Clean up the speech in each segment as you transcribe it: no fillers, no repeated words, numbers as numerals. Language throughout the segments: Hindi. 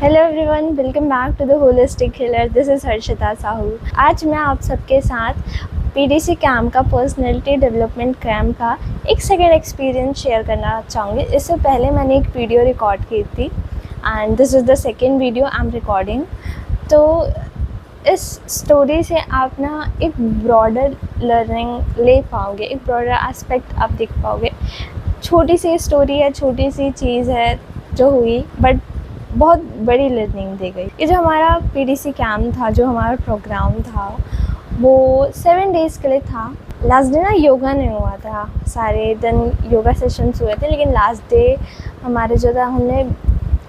Hello everyone, welcome back to the holistic healer. This is Harshita Sahu. आज मैं आप सबके साथ पीडीसी कैम्प का, पर्सनैलिटी डेवलपमेंट कैम्प का एक सेकेंड एक्सपीरियंस शेयर करना चाहूँगी। इससे पहले मैंने एक वीडियो रिकॉर्ड की थी and this is the second video I am recording. तो इस स्टोरी से आप ना एक ब्रॉडर लर्निंग ले पाओगे, एक ब्रॉडर एस्पेक्ट आप देख पाओगे। छोटी सी स्टोरी है, छोटी सी चीज़ है जो हुई, बट बहुत बड़ी लर्निंग दी गई। ये जो हमारा पीडीसी कैम्प था, जो हमारा प्रोग्राम था, वो 7 डेज़ के लिए था। लास्ट डे ना योगा नहीं हुआ था, सारे दिन योगा सेशंस हुए थे, लेकिन लास्ट डे हमारे जो था, हमने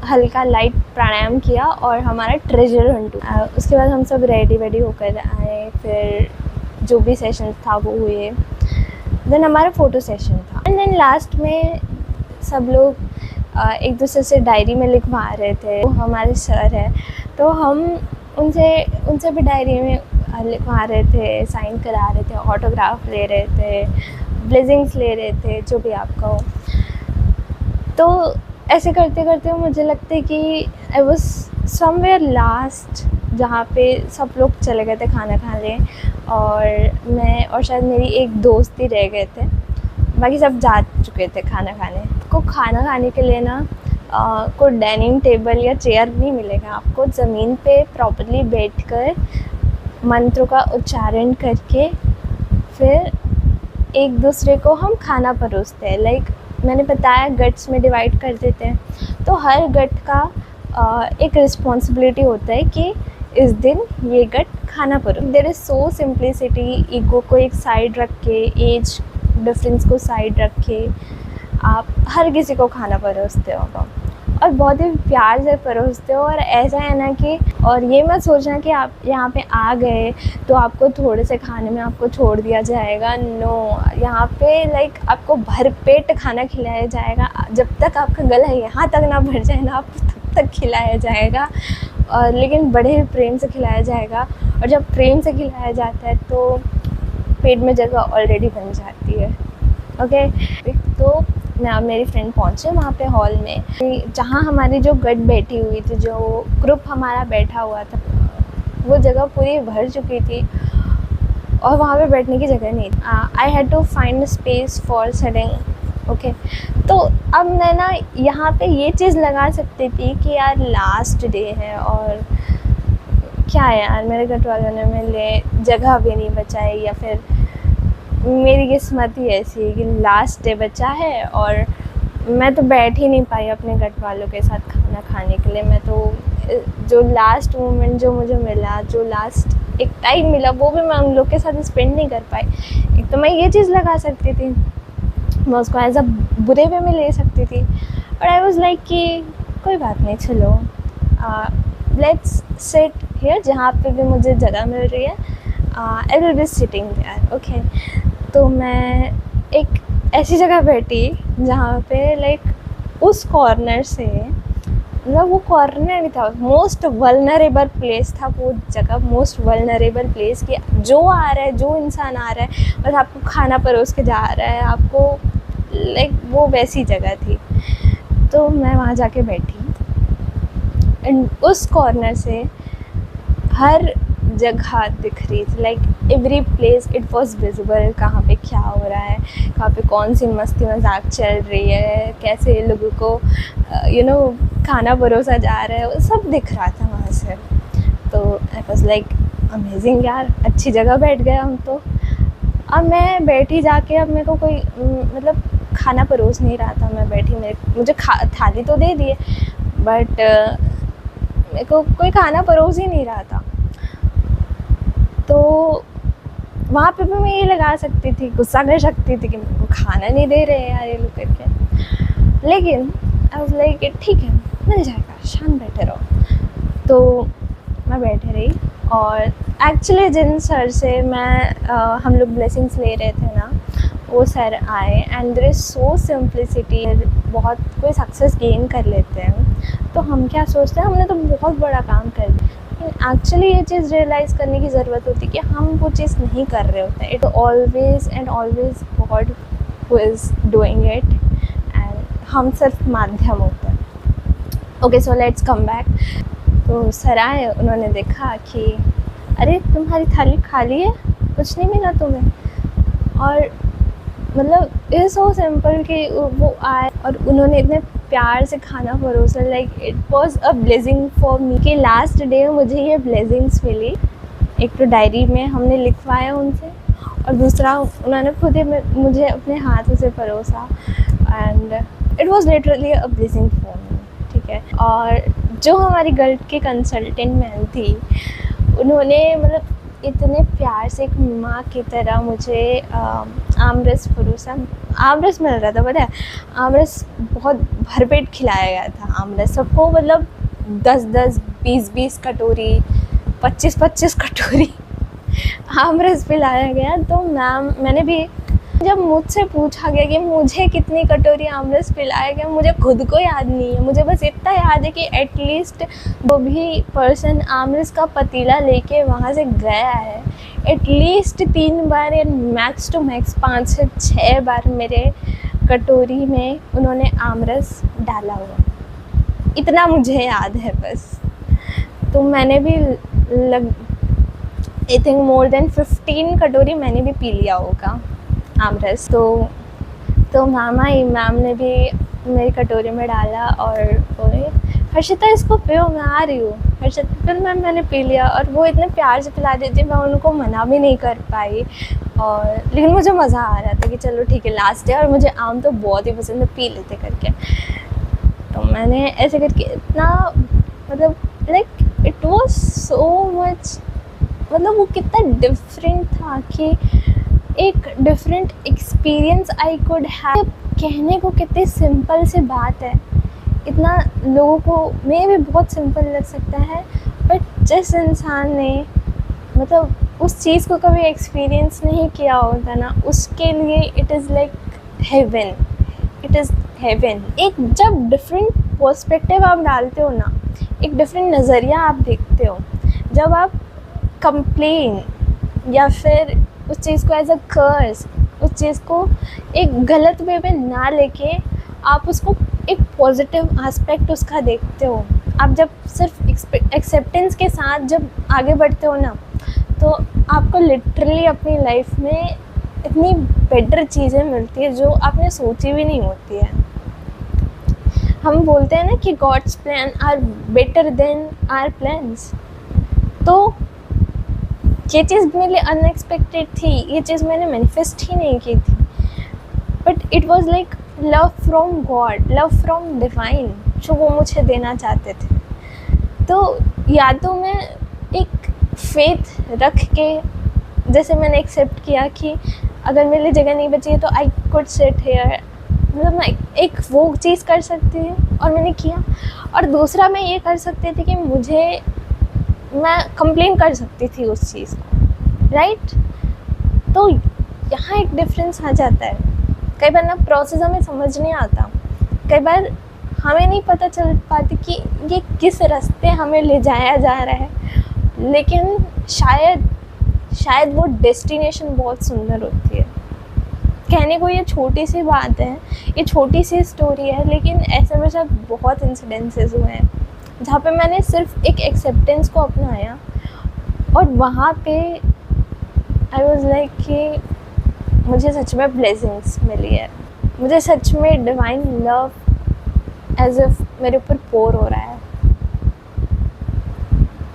हल्का लाइट प्राणायाम किया और हमारा ट्रेजर हंट। उसके बाद हम सब रेडी होकर आए, फिर जो भी सेशन था वो हुए। देन हमारा फ़ोटो सेशन था एंड देन लास्ट में सब लोग एक दूसरे से डायरी में लिखवा रहे थे। वो हमारे सर है, तो हम उनसे भी डायरी में लिखवा रहे थे, साइन करा रहे थे, ऑटोग्राफ ले रहे थे, ब्लेसिंग्स ले रहे थे, जो भी आप कहो। तो ऐसे करते करते मुझे लगता है कि आई वॉज समवेयर लास्ट, जहाँ पे सब लोग चले गए थे खाना खाने और मैं और शायद मेरी एक दोस्त ही रह गए थे, बाकी सब जा चुके थे खाना खाने। आपको खाना खाने के लिए ना कोई डाइनिंग टेबल या चेयर नहीं मिलेगा। आपको ज़मीन पे प्रॉपर्ली बैठकर मंत्रों का उच्चारण करके फिर एक दूसरे को हम खाना परोसते हैं। लाइक मैंने बताया, गट्स में डिवाइड कर देते हैं, तो हर गट का एक रिस्पॉन्सिबिलिटी होता है कि इस दिन ये गट खाना परोस। There is so simplicity. Ego को एक साइड रख के, एज डिफरेंस को साइड रख के आप हर किसी को खाना परोसते हो और बहुत ही प्यार से परोसते हो। और ऐसा है ना कि, और ये मत सोचना कि आप यहाँ पे आ गए तो आपको थोड़े से खाने में आपको छोड़ दिया जाएगा। नो, यहाँ पे लाइक आपको भरपेट खाना खिलाया जाएगा। जब तक आपका गला यहाँ तक ना भर जाए ना, आपको तब तक खिलाया जाएगा, और लेकिन बड़े प्रेम से खिलाया जाएगा। और जब प्रेम से खिलाया जाता है तो पेट में जगह ऑलरेडी बन जाती है। ओके, तो मैं मेरी फ्रेंड पहुंचे वहाँ पे हॉल में, जहाँ हमारी जो गट बैठी हुई थी, जो ग्रुप हमारा बैठा हुआ था, वो जगह पूरी भर चुकी थी और वहाँ पे बैठने की जगह नहीं थी। I had to find space for sitting. Okay, तो अब मैं ना यहाँ पे ये चीज़ लगा सकती थी कि यार लास्ट डे है और क्या है यार, मेरे घर वालों ने मेरे लिए जगह भी नहीं बचाई, या फिर मेरी किस्मत ही ऐसी है कि लास्ट डे बचा है और मैं तो बैठ ही नहीं पाई अपने घर वालों के साथ खाना खाने के लिए। मैं तो जो लास्ट मोमेंट जो मुझे मिला, जो लास्ट एक टाइम मिला, वो भी मैं उन लोग के साथ स्पेंड नहीं कर पाई। एक तो मैं ये चीज़ लगा सकती थी, मैं उसको एज अ बुरे वे में ले सकती थी, और आई वॉज लाइक कि कोई बात नहीं, चलो लेट्स सिट हियर, जहाँ पे भी मुझे जगह मिल रही है I will be sitting there. Okay, तो मैं एक ऐसी जगह बैठी जहाँ पे लाइक उस कॉर्नर से, मतलब वो कॉर्नर नहीं था, मोस्ट वल्नरेबल प्लेस था वो जगह, मोस्ट वल्नरेबल प्लेस कि जो आ रहा है, जो इंसान आ रहा है बस आपको खाना परोस के जा रहा है, आपको लाइक वो वैसी जगह थी। तो मैं वहाँ जाके बैठी एंड उस कॉर्नर से हर जगह दिख रही थी, like every place it was visible. कहाँ पे क्या हो रहा है, कहाँ पे कौन सी मस्ती मजाक चल रही है, कैसे लोगों को खाना परोसा जा रहा है, वो सब दिख रहा था वहाँ से। तो आई वॉज लाइक अमेजिंग यार, अच्छी जगह बैठ गए हम तो। अब मैं बैठी जाके, अब मेरे को कोई मतलब खाना परोस नहीं रहा था, मैं बैठी, मुझे थाली तो दे दिए, बट मेरे को कोई खाना परोस ही नहीं रहा था। तो वहाँ पे भी मैं ये लगा सकती थी, गुस्सा कर सकती थी कि मेरे को खाना नहीं दे रहे यार ये लोग करके, लेकिन आई वाज लाइक ठीक है, मिल जाएगा, शांत बैठे रहो। तो मैं बैठे रही, और एक्चुअली जिन सर से हम लोग ब्लेसिंग्स ले रहे थे ना, वो सर आए and there is so simplicity. बहुत कोई सक्सेस गेन कर लेते हैं तो हम क्या सोचते हैं, हमने तो बहुत बड़ा काम कर दिया, लेकिन एक्चुअली ये चीज़ रियलाइज़ करने की ज़रूरत होती है कि हम वो चीज़ नहीं कर रहे होते हैं। It always and always God who is doing it, and हम सिर्फ माध्यम होते हैं। Okay so let's come back. तो सर आए, उन्होंने देखा कि अरे तुम्हारी थाली खाली है, कुछ नहीं मिला तुम्हें। और मतलब इट्स सो सिंपल कि वो आए और उन्होंने इतने प्यार से खाना परोसा, like it was a blessing for me कि लास्ट डे मुझे ये ब्लेसिंग्स मिली। एक तो डायरी में हमने लिखवाया उनसे, और दूसरा उन्होंने खुद ही मुझे अपने हाथों से परोसा, and it was literally a blessing for me. ठीक है। और जो हमारी गर्ल की कंसल्टेंट मैम थी, उन्होंने मतलब इतने प्यार से एक माँ की तरह मुझे आमरस परोसा। आमरस मिल रहा था, पता है, आमरस बहुत भरपेट खिलाया गया था। आमरस सबको मतलब 10-10, 20-20 कटोरी, 25-25 कटोरी आमरस पिलाया गया। तो मैंने भी, जब मुझसे पूछा गया कि मुझे कितनी कटोरी आमरस पिलाया गया, मुझे खुद को याद नहीं है। मुझे बस इतना याद है कि एटलीस्ट वो भी पर्सन आमरस का पतीला लेके वहाँ से गया है, एटलीस्ट 3 बार या मैक्स टू मैक्स 5 से 6 बार मेरे कटोरी में उन्होंने आमरस डाला हुआ। इतना मुझे याद है बस। तो मैंने भी आई थिंक मोर देन 15 कटोरी मैंने भी पी लिया होगा आमरस। तो मैम ने भी मेरी कटोरी में डाला और बोले हर्षिता इसको पियो, मैं आ रही हूँ। हर्षिता, फिर मैंने पी लिया, और वो इतने प्यार से पिला देती, मैं उनको मना भी नहीं कर पाई। और लेकिन मुझे मज़ा आ रहा था कि चलो ठीक है, लास्ट है और मुझे आम तो बहुत ही पसंद है, पी लेते करके। तो मैंने ऐसे करके इतना मतलब like it was so much, मतलब वो कितना डिफरेंट था कि एक different experience I could have. कहने को कितनी सिंपल सी बात है, इतना लोगों को में भी बहुत सिंपल लग सकता है, बट जिस इंसान ने मतलब उस चीज़ को कभी एक्सपीरियंस नहीं किया होता ना, उसके लिए it is like heaven. It is haven. एक जब डिफरेंट पर्सपेक्टिव आप डालते हो ना, एक डिफरेंट नज़रिया आप देखते हो, जब आप कंप्लेन या फिर उस चीज़ को एज अ कर्स, उस चीज़ को एक गलत वे में ना लेके आप उसको एक पॉजिटिव एस्पेक्ट उसका देखते हो। आप जब सिर्फ एक्सेप्टेंस के साथ जब आगे बढ़ते हो ना, तो आपको लिटरली अपनी लाइफ में इतनी बेटर चीज़ें मिलती है जो आपने सोची भी नहीं होती है। हम बोलते हैं ना कि God's plan are better than our plans. तो ये चीज़ मेरे लिए अनएक्सपेक्टेड थी, ये चीज़ मैंने मैनिफेस्ट ही नहीं की थी, but it was like love from God, love from divine, जो वो मुझे देना चाहते थे। तो या तो मैं एक फेथ रख के, जैसे मैंने एक्सेप्ट किया कि अगर मेरे लिए जगह नहीं बची है तो आई कुड सिट हियर, मतलब मैं एक वो चीज़ कर सकती थी और मैंने किया। और दूसरा मैं ये कर सकती थी कि मैं कंप्लेन कर सकती थी उस चीज़ को, राइट। तो यहाँ एक डिफरेंस आ जाता है। कई बार ना प्रोसेस हमें समझ नहीं आता, कई बार हमें नहीं पता चल पाती कि ये किस रास्ते हमें ले जाया जा रहा है, लेकिन शायद वो डेस्टिनेशन बहुत सुंदर होती है। कहने को ये छोटी सी बात है, ये छोटी सी स्टोरी है, लेकिन ऐसे मेरे साथ बहुत इंसिडेंसेस हुए हैं जहाँ पे मैंने सिर्फ एक एक्सेप्टेंस को अपनाया, और वहाँ पे आई वाज लाइक कि मुझे सच में ब्लेसिंग्स मिली है, मुझे सच में डिवाइन लव एज इफ मेरे ऊपर पोर हो रहा है।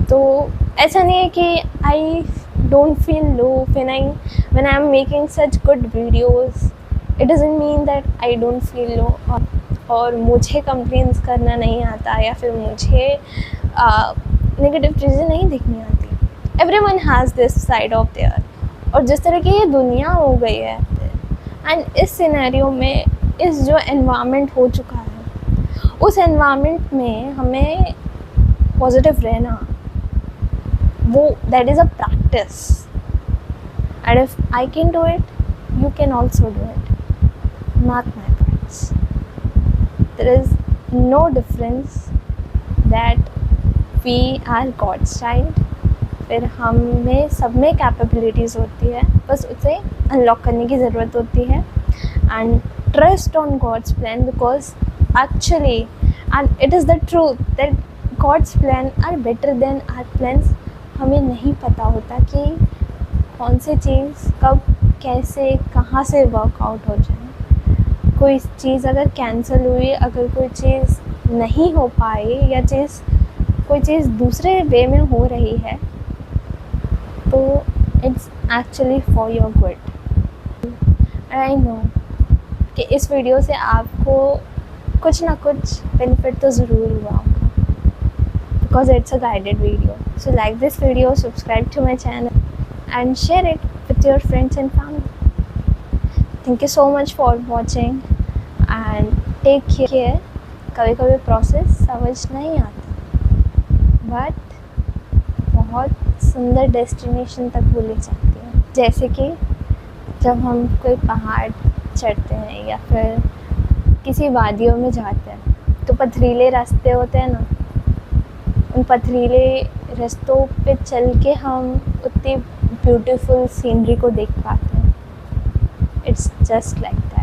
तो ऐसा नहीं है कि I don't feel low when I am making such good videos, it doesn't mean that I don't feel low और मुझे कंप्लेंट्स करना नहीं आता या फिर मुझे नेगेटिव चीज़ें नहीं दिखनी आती। Everyone has this side of their. और जिस तरह की ये दुनिया हो गई है, एंड इस सिनेरियो में इस जो एनवायरनमेंट हो चुका है, उस एनवायरनमेंट में हमें पॉजिटिव रहना, वो that is a practice, and if I can do it, you can also do it. Mark my words, there is no difference that we are God's child। फिर हमें सब में कैपेबिलिटीज़ होती है, बस उसे अनलॉक करने की ज़रूरत होती है। And trust on God's plan, because actually and it is the truth that God's plan are better than our plans. हमें नहीं पता होता कि कौन सी चीज़ कब कैसे कहाँ से वर्कआउट हो जाए। कोई चीज़ अगर कैंसिल हुई, अगर कोई चीज़ नहीं हो पाई या कोई चीज़ दूसरे वे में हो रही है, तो it's actually for your good. I know कि इस वीडियो से आपको कुछ ना कुछ बेनिफिट तो ज़रूर हुआ होगा, because it's a guided video. So like this video, subscribe to my channel and share it with your friends and family. Thank you so much for watching and take care. कभी कभी प्रोसेस समझ नहीं आता, बट बहुत सुंदर डेस्टिनेशन तक वो ले जाती है। जैसे कि जब हम कोई पहाड़ चढ़ते हैं या फिर किसी वादियों में जाते हैं, तो पथरीले रास्ते होते हैं ना, उन पथरीले रास्तों पे चल के हम उतनी ब्यूटीफुल सीनरी को देख पाते हैं। It's just like that.